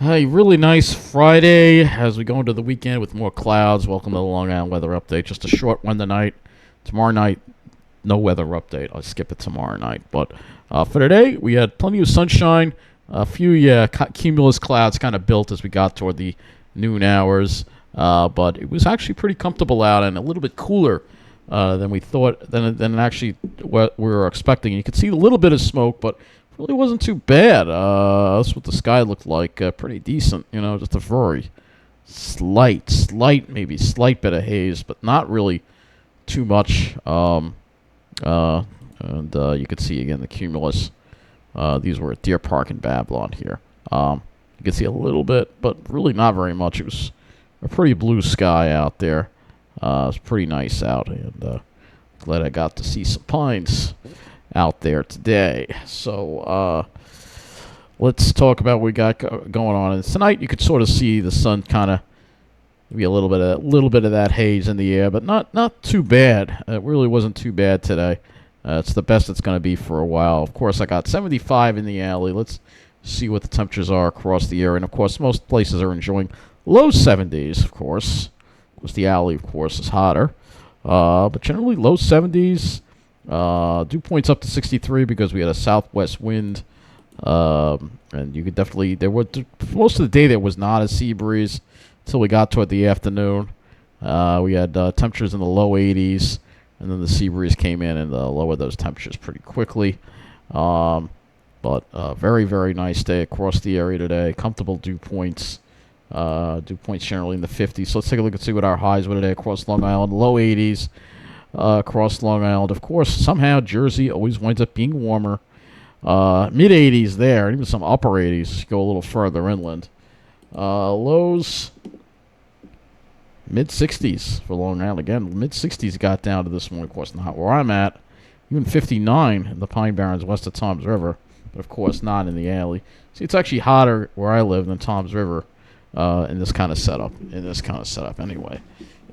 Hey, really nice Friday as we go into the weekend with more clouds. Welcome to the Long Island weather update. Just a short one tonight. Tomorrow night, no weather update. I'll skip it tomorrow night. But for today, we had plenty of sunshine. A few, cumulus clouds kind of built as we got toward the noon hours. But it was actually pretty comfortable out and a little bit cooler than we thought, than actually what we were expecting. You could see a little bit of smoke, but really wasn't too bad. That's what the sky looked like. Pretty decent, just a very maybe slight bit of haze, but not really too much. And you could see again the cumulus. These were at Deer Park in Babylon here. You could see a little bit, but really not very much. It was a pretty blue sky out there. It was pretty nice out, and glad I got to see some pines out there today. So let's talk about what we got going on. And tonight, you could sort of see the sun kind of maybe a little bit of that haze in the air, but not too bad. It really wasn't too bad today. It's the best it's going to be for a while. Of course, I got 75 in the alley. Let's see what the temperatures are across the area. And of course, most places are enjoying low 70s. Of course, the alley, of course, is hotter, but generally low 70s. Dew points up to 63 because we had a southwest wind. And you could definitely, most of the day there was not a sea breeze until we got toward the afternoon. We had temperatures in the low 80s, and then the sea breeze came in and lowered those temperatures pretty quickly. But very, very nice day across the area today. Comfortable dew points. Dew points generally in the 50s. So let's take a look and see what our highs were today across Long Island. Low 80s. Across Long Island. Of course, somehow Jersey always winds up being warmer. Mid 80s there, and even some upper 80s. Go a little further inland. Lows, mid 60s for Long Island. Again, mid 60s got down to this morning. Of course, not where I'm at. Even 59 in the Pine Barrens west of Toms River. But, of course, not in the alley. See, it's actually hotter where I live than Toms River in this kind of setup. Anyway,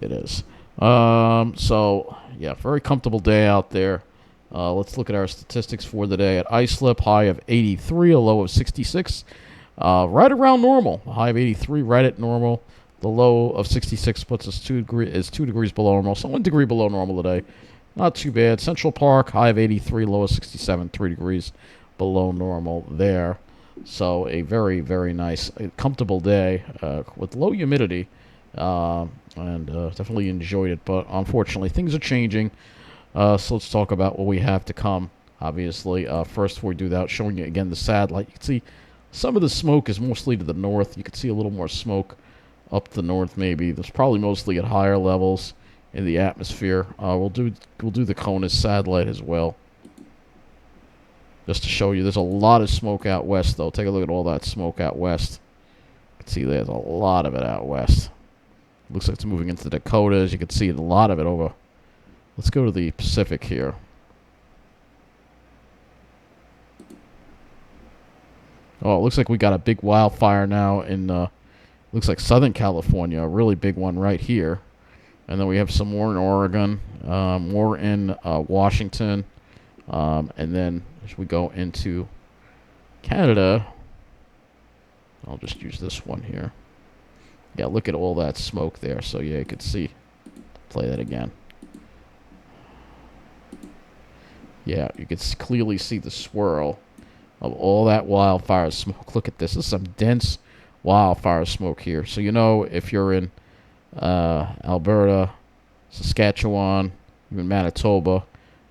it is. So, yeah, very comfortable day out there. Let's look at our statistics for the day. At Islip, high of 83, a low of 66. Right around normal. A high of 83, right at normal. The low of 66 puts us 2 degrees below normal. So 1 degree below normal today. Not too bad. Central Park, high of 83, low of 67, 3 degrees below normal there. So a very, very nice, comfortable day with low humidity. And definitely enjoyed it. But unfortunately, things are changing. So let's talk about what we have to come, obviously. First, before we do that, showing you again the satellite. You can see some of the smoke is mostly to the north. You can see a little more smoke up the north maybe. There's probably mostly at higher levels in the atmosphere. We'll do the CONUS satellite as well, just to show you. There's a lot of smoke out west, though. Take a look at all that smoke out west. You can see there's a lot of it out west. Looks like it's moving into the Dakotas. You can see a lot of it over. Let's go to the Pacific here. Oh, it looks like we got a big wildfire now in, looks like Southern California, a really big one right here. And then we have some more in Oregon, more in Washington. And then as we go into Canada, I'll just use this one here. Yeah, look at all that smoke there. So, yeah, you can see. Play that again. Yeah, you can clearly see the swirl of all that wildfire smoke. Look at this. This is some dense wildfire smoke here. So, if you're in Alberta, Saskatchewan, even Manitoba,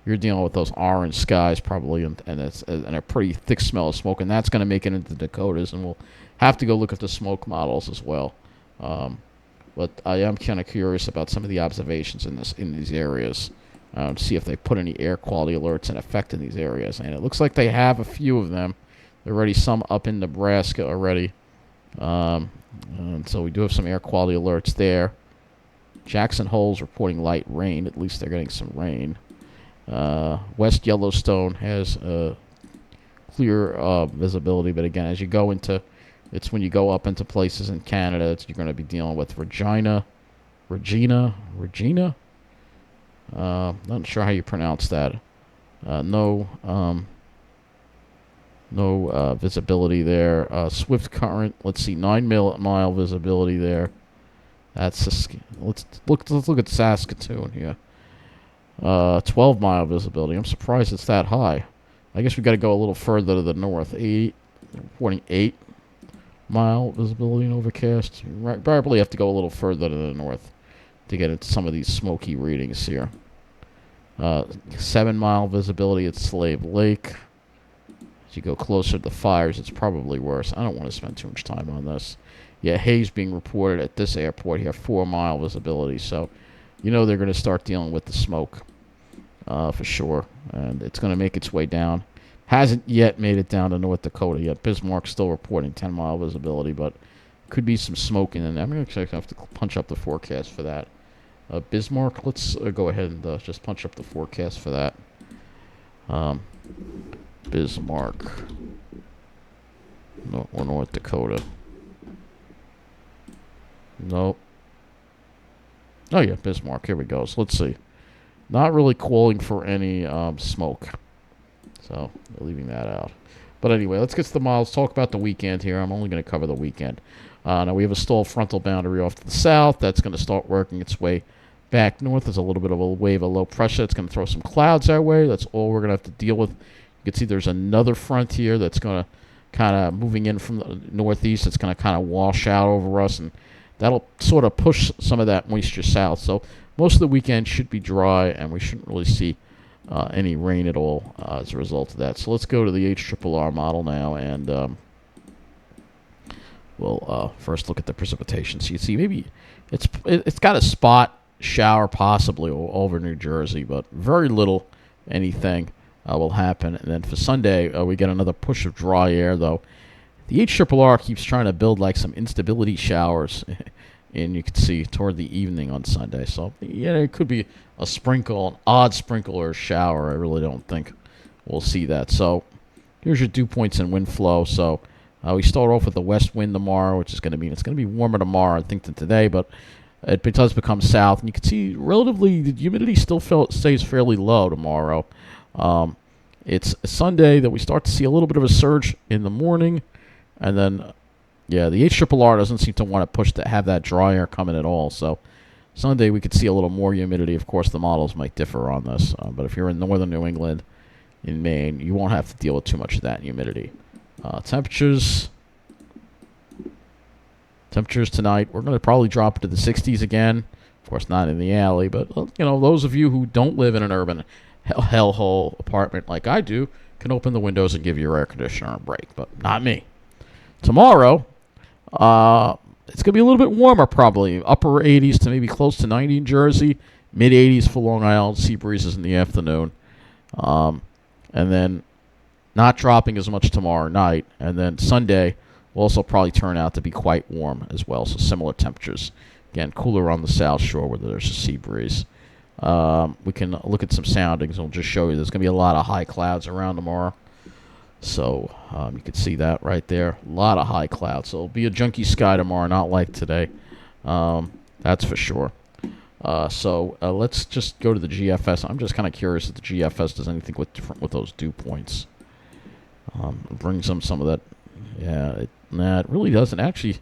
you're dealing with those orange skies probably, and a pretty thick smell of smoke. And that's going to make it into the Dakotas. And we'll have to go look at the smoke models as well. But I am kind of curious about some of the observations in these areas. See if they put any air quality alerts in effect in these areas. And it looks like they have a few of them. There are already some up in Nebraska already. And so we do have some air quality alerts there. Jackson Hole's reporting light rain. At least they're getting some rain. West Yellowstone has clear visibility. But again, as you go into... It's when you go up into places in Canada, you're going to be dealing with Regina. Not sure how you pronounce that. No No visibility there. Swift current. Let's see, 9 mile visibility there. Let's look at Saskatoon here. 12-mile visibility. I'm surprised it's that high. I guess we got to go a little further to the north. 8.8-mile visibility and overcast. Right, probably have to go a little further to the north to get into some of these smoky readings here. 7-mile visibility at Slave Lake. As you go closer to the fires, it's probably worse. I don't want to spend too much time on this. Yeah, haze being reported at this airport here, 4-mile visibility. So, you know they're going to start dealing with the smoke for sure. And it's going to make its way down. Hasn't yet made it down to North Dakota yet. Bismarck's still reporting 10-mile visibility, but could be some smoke in there. I'm going to have to punch up the forecast for that. Bismarck, let's go ahead and just punch up the forecast for that. Bismarck, or North Dakota. Nope. Oh yeah, Bismarck. Here we go. So let's see. Not really calling for any smoke. So we're leaving that out. But anyway, let's get to the models. Talk about the weekend here. I'm only going to cover the weekend. Now we have a stalled frontal boundary off to the south. That's going to start working its way back north. There's a little bit of a wave of low pressure. It's going to throw some clouds our way. That's all we're going to have to deal with. You can see there's another front here that's going to kind of moving in from the northeast. It's going to kind of wash out over us, and that'll sort of push some of that moisture south. So most of the weekend should be dry, and we shouldn't really see any rain at all as a result of that. So let's go to the HRRR model now, and we'll first look at the precipitation. So you see maybe it's got a spot shower possibly over New Jersey, but very little anything will happen. And then for Sunday, we get another push of dry air, though. The HRRR keeps trying to build like some instability showers, and you can see toward the evening on Sunday. So, yeah, it could be a sprinkle, an odd sprinkle or a shower. I really don't think we'll see that. So, here's your dew points and wind flow. So, we start off with the west wind tomorrow, which is going to mean it's going to be warmer tomorrow, I think, than today, but it does become south. And you can see relatively the humidity still stays fairly low tomorrow. It's Sunday that we start to see a little bit of a surge in the morning. And then, yeah, the HRRR doesn't seem to want to push to have that dry air coming at all. So Sunday we could see a little more humidity. Of course, the models might differ on this. But if you're in northern New England, in Maine, you won't have to deal with too much of that humidity. Temperatures tonight, we're going to probably drop into the 60s again. Of course, not in the alley, but, those of you who don't live in an urban hellhole apartment like I do can open the windows and give your air conditioner a break, but not me. Tomorrow, it's going to be a little bit warmer probably, upper 80s to maybe close to 90 in Jersey, mid 80s for Long Island, sea breezes in the afternoon, and then not dropping as much tomorrow night, and then Sunday will also probably turn out to be quite warm as well, so similar temperatures. Again, cooler on the South Shore where there's a sea breeze. We can look at some soundings, and we'll just show you there's going to be a lot of high clouds around tomorrow. So you can see that right there. A lot of high clouds. So it'll be a junky sky tomorrow, not like today. That's for sure. So let's just go to the GFS. I'm just kind of curious if the GFS does anything different with those dew points. It brings them some of that. Yeah, it really doesn't. Actually,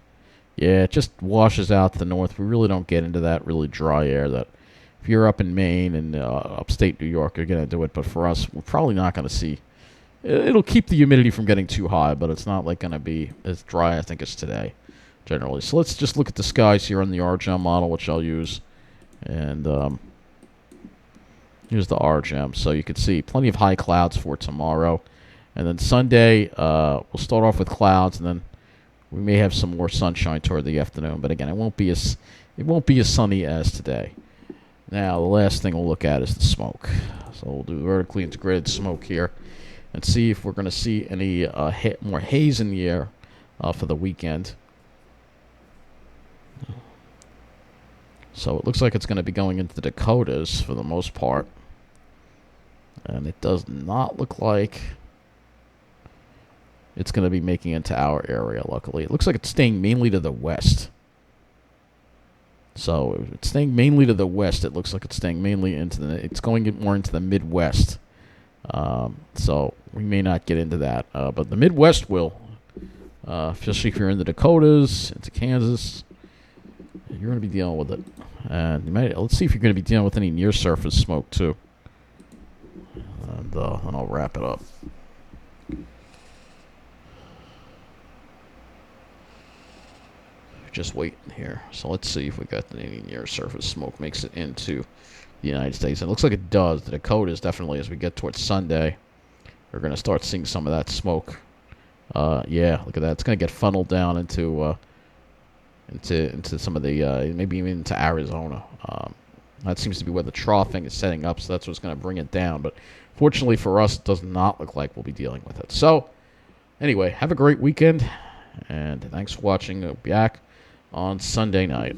yeah, it just washes out to the north. We really don't get into that really dry air that if you're up in Maine and upstate New York, you're going to do it. But for us, we're probably not going to see. It'll keep the humidity from getting too high, but it's not like going to be as dry, I think, as today, generally. So let's just look at the skies here on the RGEM model, which I'll use. And here's the RGEM. So you can see plenty of high clouds for tomorrow. And then Sunday, we'll start off with clouds, and then we may have some more sunshine toward the afternoon. But again, it won't be as sunny as today. Now, the last thing we'll look at is the smoke. So we'll do vertically integrated smoke here and see if we're going to see any more haze in the air for the weekend. So it looks like it's going to be going into the Dakotas for the most part. And it does not look like it's going to be making it into our area, luckily. It looks like it's staying mainly to the west. So if it's staying mainly to the west, it looks like it's staying mainly it's going more into the Midwest So we may not get into that. But the Midwest will, especially if you're in the Dakotas, into Kansas. You're going to be dealing with it. And let's see if you're going to be dealing with any near-surface smoke, too. And I'll wrap it up. Just waiting here. So let's see if we got any near-surface smoke makes it into the United States. And it looks like it does. The Dakotas, definitely, as we get towards Sunday, we're going to start seeing some of that smoke. Yeah, look at that. It's going to get funneled down into some of the, maybe even into Arizona. That seems to be where the troughing is setting up, so that's what's going to bring it down. But fortunately for us, it does not look like we'll be dealing with it. So, anyway, have a great weekend, and thanks for watching. I'll be back on Sunday night.